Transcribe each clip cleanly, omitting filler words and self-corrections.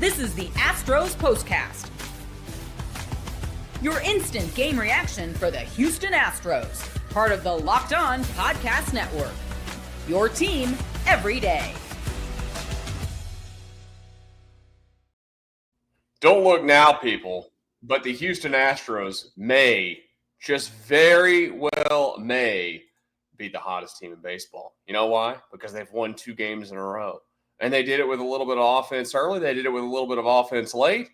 This is the Astros Postcast, your instant game reaction for the Houston Astros, part of the Locked On Podcast Network, your team every day. Don't look now, people, but the Houston Astros may, just very well may, be the hottest team in baseball. You know why? Because they've won 2 games in a row. And they did it with a little bit of offense early. They did it with a little bit of offense late.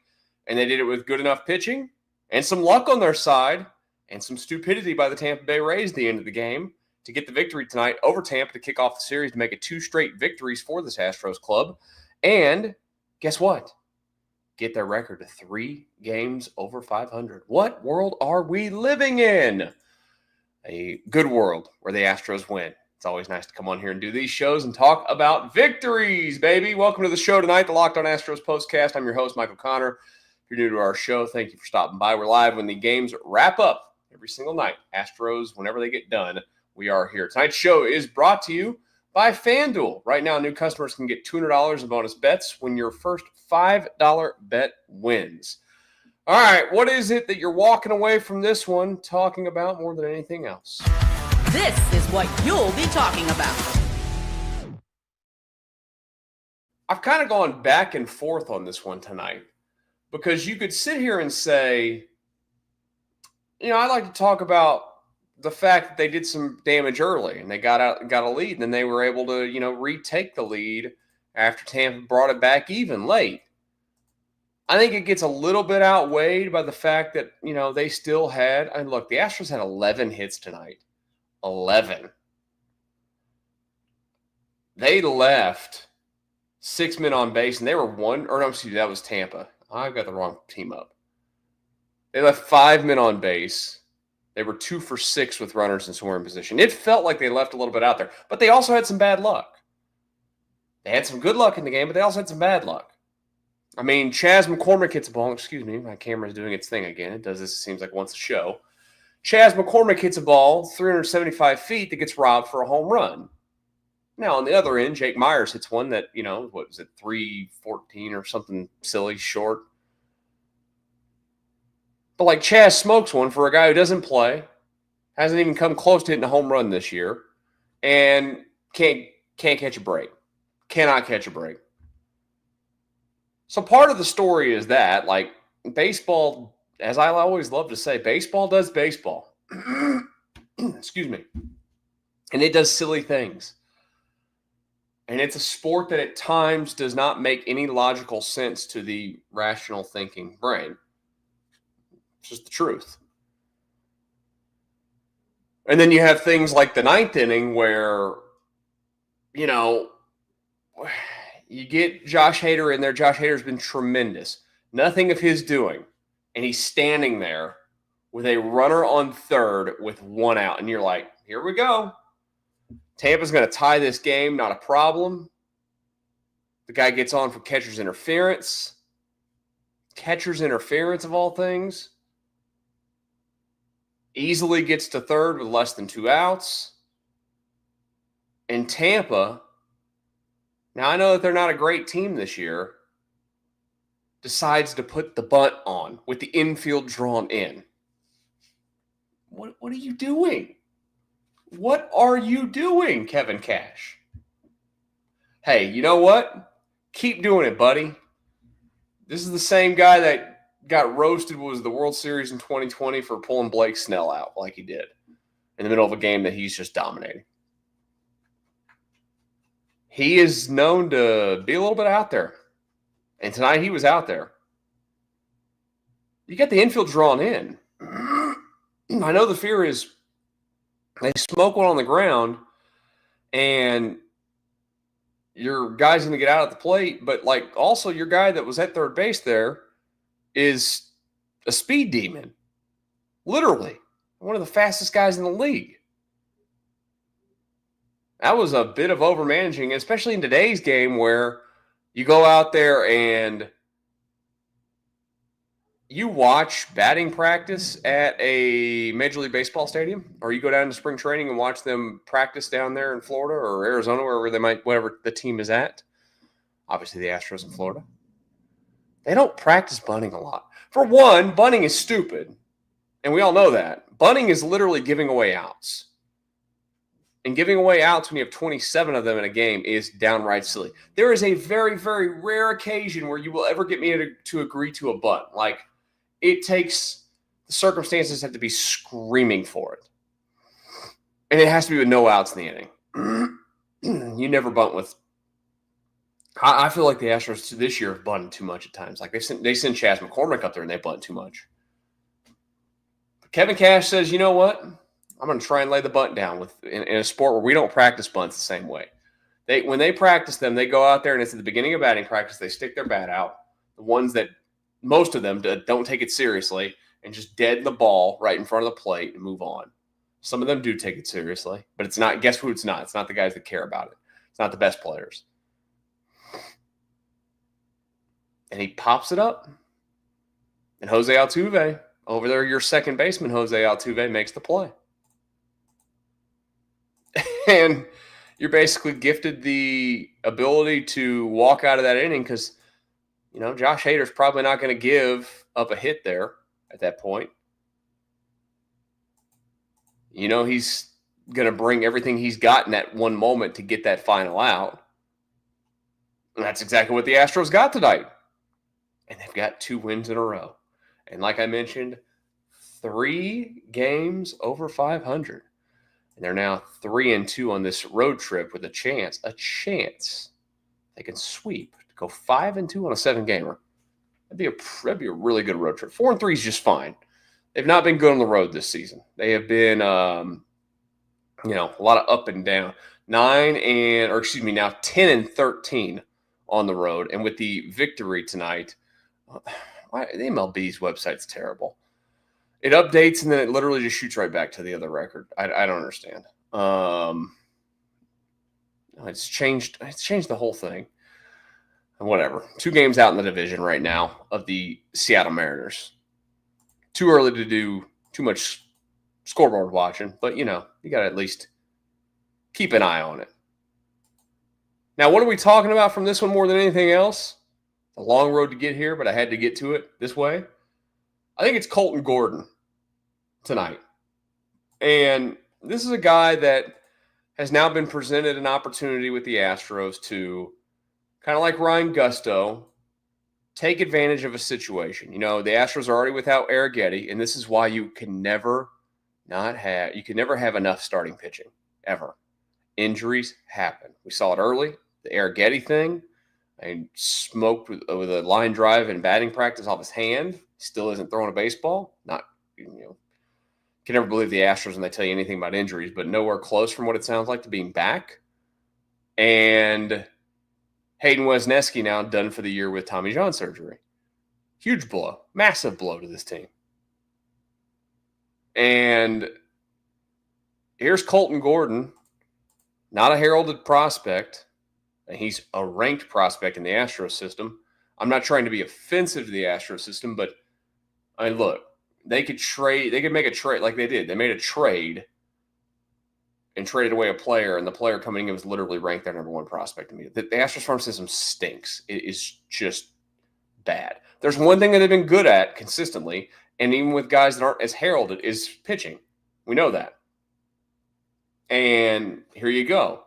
And they did it with good enough pitching and some luck on their side and some stupidity by the Tampa Bay Rays at the end of the game to get the victory tonight over Tampa to kick off the series to make it 2 straight victories for this Astros club. And guess what? Get their record to 3 games over 500. What world are we living in? A good world where the Astros win. It's always nice to come on here and do these shows and talk about victories, baby. Welcome to the show tonight, the Locked On Astros Postcast. I'm your host, Michael Connor. If you're new to our show, thank you for stopping by. We're live when the games wrap up every single night. Astros, whenever they get done, we are here. Tonight's show is brought to you by FanDuel. Right now, new customers can get $200 in bonus bets when your first $5 bet wins. All right, what is it that you're walking away from this one talking about more than anything else? This is what you'll be talking about. I've kind of gone back and forth on this one tonight because you could sit here and say, I like to talk about the fact that they did some damage early and they got a lead, and then they were able to, retake the lead after Tampa brought it back even late. I think it gets a little bit outweighed by the fact that, they still had, and look, the Astros had 11 hits tonight. 11. They left 6 men on base, and they were that was Tampa. I've got the wrong team up. They left 5 men on base. They were 2 for 6 with runners in scoring position. It felt like they left a little bit out there, but they also had some bad luck. They had some good luck in the game, but they also had some bad luck. I mean, Chas McCormick hits a ball. Excuse me, my camera's doing its thing again. It does this, it seems like, once a show. Chas McCormick hits a ball 375 feet that gets robbed for a home run. Now, on the other end, Jake Myers hits one that, 314 or something silly short. But like Chas smokes one for a guy who doesn't play, hasn't even come close to hitting a home run this year, and can't catch a break. Cannot catch a break. So part of the story is that, like, baseball, as I always love to say, baseball does baseball. Excuse me. And it does silly things. And it's a sport that at times does not make any logical sense to the rational thinking brain. It's just the truth. And then you have things like the 9th inning where, you get Josh Hader in there. Josh Hader's been tremendous. Nothing of his doing. And he's standing there with a runner on third with 1 out. And you're like, here we go. Tampa's going to tie this game, not a problem. The guy gets on for catcher's interference. Catcher's interference of all things. Easily gets to third with less than 2 outs. And Tampa, now I know that they're not a great team this year, decides to put the bunt on with the infield drawn in. What are you doing? What are you doing, Kevin Cash? Hey, you know what? Keep doing it, buddy. This is the same guy that got roasted was the World Series in 2020 for pulling Blake Snell out like he did in the middle of a game that he's just dominating. He is known to be a little bit out there. And tonight he was out there. You got the infield drawn in. I know the fear is they smoke one on the ground and your guy's going to get out at the plate, but also your guy that was at third base there is a speed demon. Literally. One of the fastest guys in the league. That was a bit of overmanaging, especially in today's game where you go out there and you watch batting practice at a Major League Baseball stadium, or you go down to spring training and watch them practice down there in Florida or Arizona, wherever the team is at. Obviously, the Astros in Florida. They don't practice bunting a lot. For one, bunting is stupid, and we all know that. Bunting is literally giving away outs. And giving away outs when you have 27 of them in a game is downright silly. There is a very, very rare occasion where you will ever get me to agree to a bunt. Like, it takes – the circumstances have to be screaming for it. And it has to be with no outs in the inning. You never bunt with – I feel like the Astros this year have bunted too much at times. Like, they send Chaz McCormick up there and they bunt too much. But Kevin Cash says, you know what? I'm going to try and lay the bunt down in a sport where we don't practice bunts the same way. When they practice them, they go out there and it's at the beginning of batting practice. They stick their bat out. The ones that most of them don't take it seriously and just dead the ball right in front of the plate and move on. Some of them do take it seriously, but it's not. Guess who it's not? It's not the guys that care about it. It's not the best players. And he pops it up. And Jose Altuve, over there, your second baseman, Jose Altuve, makes the play. And you're basically gifted the ability to walk out of that inning because, you know, Josh Hader's probably not going to give up a hit there at that point. You know, he's going to bring everything he's got in that one moment to get that final out. And that's exactly what the Astros got tonight. And they've got 2 wins in a row. And like I mentioned, 3 games over 500. And they're now 3-2 on this road trip with a chance they can sweep, go 5-2 on a 7-gamer. That'd be a really good road trip. 4-3 is just fine. They've not been good on the road this season. They have been, a lot of up and down. 10-13 on the road. And with the victory tonight, the MLB's website's terrible. It updates and then it literally just shoots right back to the other record. I don't understand. It's changed the whole thing. And whatever. 2 games out in the division right now of the Seattle Mariners. Too early to do too much scoreboard watching, but you got to at least keep an eye on it. Now, what are we talking about from this one more than anything else? A long road to get here, but I had to get to it this way. I think it's Colton Gordon tonight. And this is a guy that has now been presented an opportunity with the Astros to, kind of like Ryan Gusto, take advantage of a situation. The Astros are already without Arrighetti, and this is why you can never have enough starting pitching, ever. Injuries happen. We saw it early, the Arrighetti thing. Smoked with a line drive in batting practice off his hand. Still isn't throwing a baseball. Can never believe the Astros when they tell you anything about injuries, but nowhere close from what it sounds like to being back. And Hayden Wesneski now done for the year with Tommy John surgery. Huge blow. Massive blow to this team. And here's Colton Gordon, not a heralded prospect. And he's a ranked prospect in the Astros system. I'm not trying to be offensive to the Astros system, but look, they could make a trade like they did. They made a trade and traded away a player, and the player coming in was literally ranked their number 1 prospect immediately. The Astros farm system stinks. It is just bad. There's one thing that they've been good at consistently, and even with guys that aren't as heralded, is pitching. We know that. And here you go.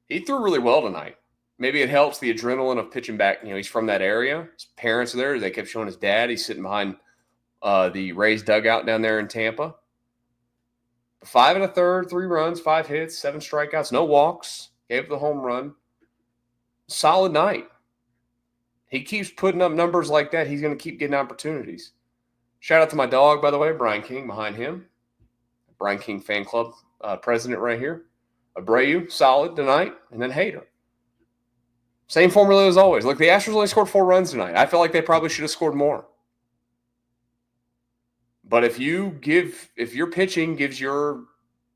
He threw really well tonight. Maybe it helps the adrenaline of pitching back. He's from that area. His parents are there. They kept showing his dad. He's sitting behind the Rays dugout down there in Tampa. 5 1/3, 3 runs, 5 hits, 7 strikeouts, no walks. Gave up the home run. Solid night. He keeps putting up numbers like that. He's going to keep getting opportunities. Shout out to my dog, by the way, Brian King behind him. Brian King fan club president right here. Abreu, solid tonight, and then Hader. Same formula as always. Look, the Astros only scored 4 runs tonight. I feel like they probably should have scored more. But if your pitching gives your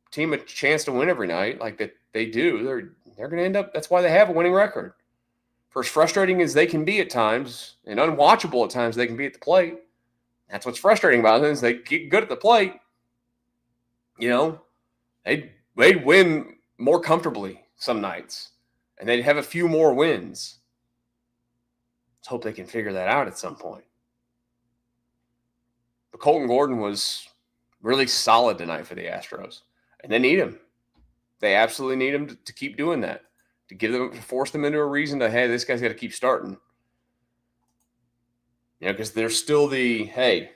team a chance to win every night, like that they do, they're going to end up. That's why they have a winning record. For as frustrating as they can be at times, and unwatchable at times they can be at the plate, that's what's frustrating about them is they get good at the plate. They'd win more comfortably some nights. And they'd have a few more wins. Let's hope they can figure that out at some point. But Colton Gordon was really solid tonight for the Astros, and they need him. They absolutely need him to keep doing that, to force them into a reason to, hey, this guy's got to keep starting. Because there's still hey,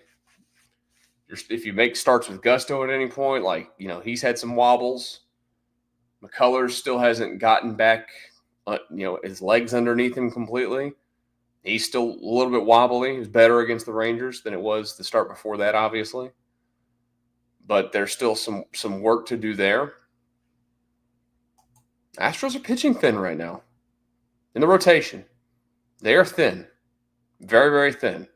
if you make starts with gusto at any point, he's had some wobbles. McCullers still hasn't gotten back, his legs underneath him completely. He's still a little bit wobbly. He was better against the Rangers than it was the start before that, obviously. But there's still some work to do there. Astros are pitching thin right now. In the rotation, they are thin. Very, very thin.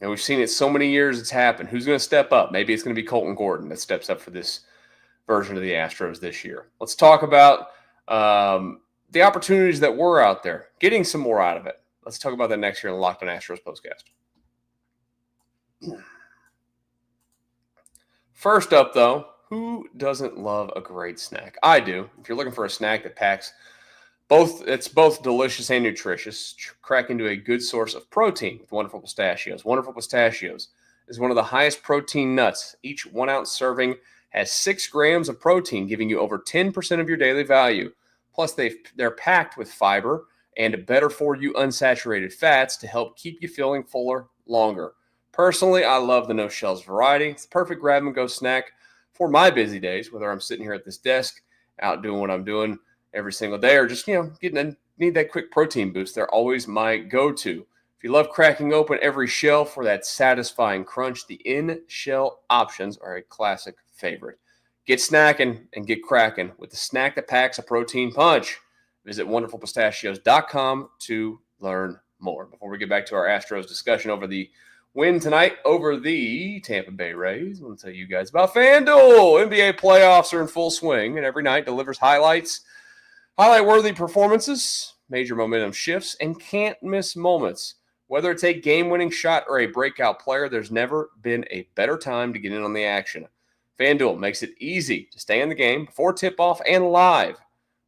And we've seen it so many years it's happened. Who's going to step up? Maybe it's going to be Colton Gordon that steps up for this version of the Astros this year. Let's talk about the opportunities that were out there, getting some more out of it. Let's talk about that next year in the Locked On Astros Postcast. First up, though, who doesn't love a great snack? I do. If you're looking for a snack that packs it's both delicious and nutritious, crack into a good source of protein with Wonderful Pistachios. Wonderful Pistachios is one of the highest protein nuts. Each 1 ounce serving has 6 grams of protein, giving you over 10% of your daily value. Plus, they're packed with fiber and better-for-you unsaturated fats to help keep you feeling fuller longer. Personally, I love the no-shells variety. It's the perfect grab-and-go snack for my busy days, whether I'm sitting here at this desk, out doing what I'm doing every single day, or just, need that quick protein boost. They're always my go-to. If you love cracking open every shell for that satisfying crunch, the in-shell options are a classic favorite. Get snacking and get cracking with the snack that packs a protein punch. Visit wonderfulpistachios.com to learn more. Before we get back to our Astros discussion over the win tonight over the Tampa Bay Rays, I want to tell you guys about FanDuel. NBA playoffs are in full swing, and every night delivers highlight-worthy performances, major momentum shifts, and can't-miss moments. Whether it's a game-winning shot or a breakout player, there's never been a better time to get in on the action. FanDuel makes it easy to stay in the game before tip-off and live.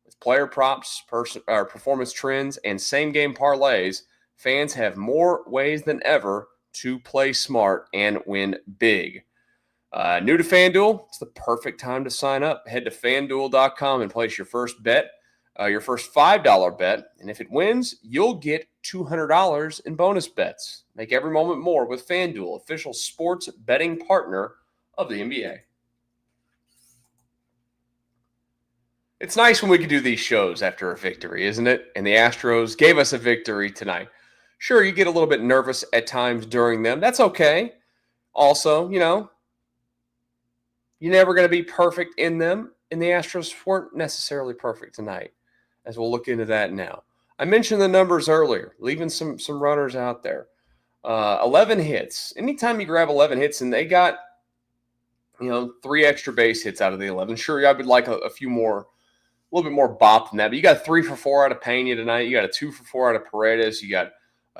With player props, performance trends, and same-game parlays, fans have more ways than ever to play smart and win big. New to FanDuel, it's the perfect time to sign up. Head to FanDuel.com and place your first bet. Your first $5 bet, and if it wins, you'll get $200 in bonus bets. Make every moment more with FanDuel, official sports betting partner of the NBA. It's nice when we can do these shows after a victory, isn't it? And the Astros gave us a victory tonight. Sure, you get a little bit nervous at times during them. That's okay. Also, you're never going to be perfect in them, and the Astros weren't necessarily perfect tonight, as we'll look into that now. I mentioned the numbers earlier, leaving some runners out there. 11 hits. Anytime you grab 11 hits, and they got, 3 extra base hits out of the 11. Sure, I would like a few more, a little bit more bop than that. But you got 3 for 4 out of Pena tonight. You got a 2 for 4 out of Paredes. You got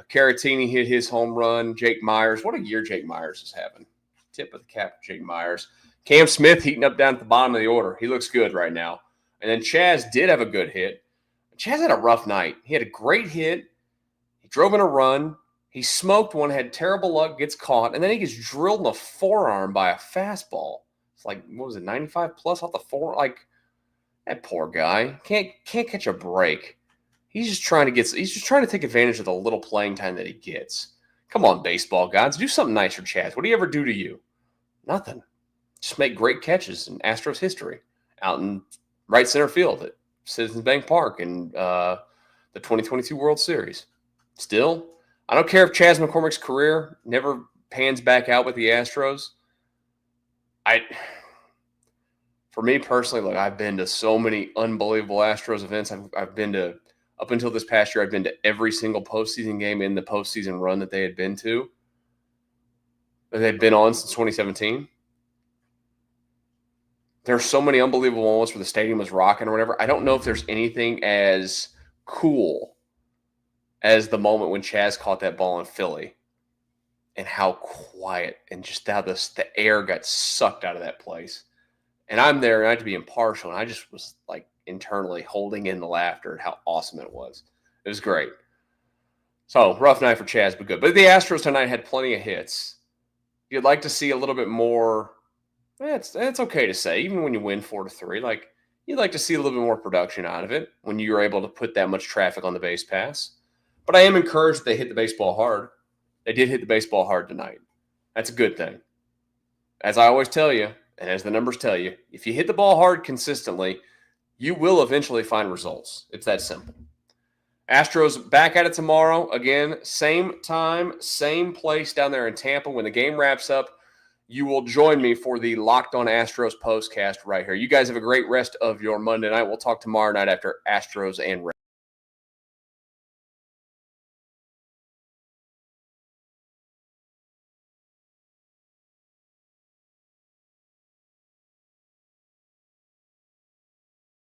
Caratini hit his home run. Jake Myers. What a year Jake Myers is having. Tip of the cap for Jake Myers. Cam Smith heating up down at the bottom of the order. He looks good right now. And then Chaz did have a good hit. Chaz had a rough night. He had a great hit. He drove in a run. He smoked one, had terrible luck, gets caught, and then he gets drilled in the forearm by a fastball. It's like, 95 plus off the forearm? Like, that poor guy can't catch a break. He's just trying to take advantage of the little playing time that he gets. Come on, baseball gods, do something nice for Chaz. What do you ever do to you? Nothing. Just make great catches in Astros history out in right center field at Citizens Bank Park in the 2022 World Series. Still, I don't care if Chas McCormick's career never pans back out with the Astros. For me personally, look, I've been to so many unbelievable Astros events. I've been to, up until this past year, I've been to every single postseason game in the postseason run that they had been to, that they'd been on since 2017. There are so many unbelievable moments where the stadium was rocking or whatever. I don't know if there's anything as cool as the moment when Chaz caught that ball in Philly and how quiet and just how the air got sucked out of that place. And I'm there, and I had to be impartial, and I just was like internally holding in the laughter at how awesome it was. It was great. So, rough night for Chaz, but good. But the Astros tonight had plenty of hits. You'd like to see a little bit more. It's okay to say, even when you win 4-3, like you'd like to see a little bit more production out of it when you're able to put that much traffic on the base pass. But I am encouraged that they hit the baseball hard. They did hit the baseball hard tonight. That's a good thing. As I always tell you, and as the numbers tell you, if you hit the ball hard consistently, you will eventually find results. It's that simple. Astros back at it tomorrow. Again, same time, same place down there in Tampa. When the game wraps up, you will join me for the Locked On Astros Postcast right here. You guys have a great rest of your Monday night. We'll talk tomorrow night after Astros and Rays.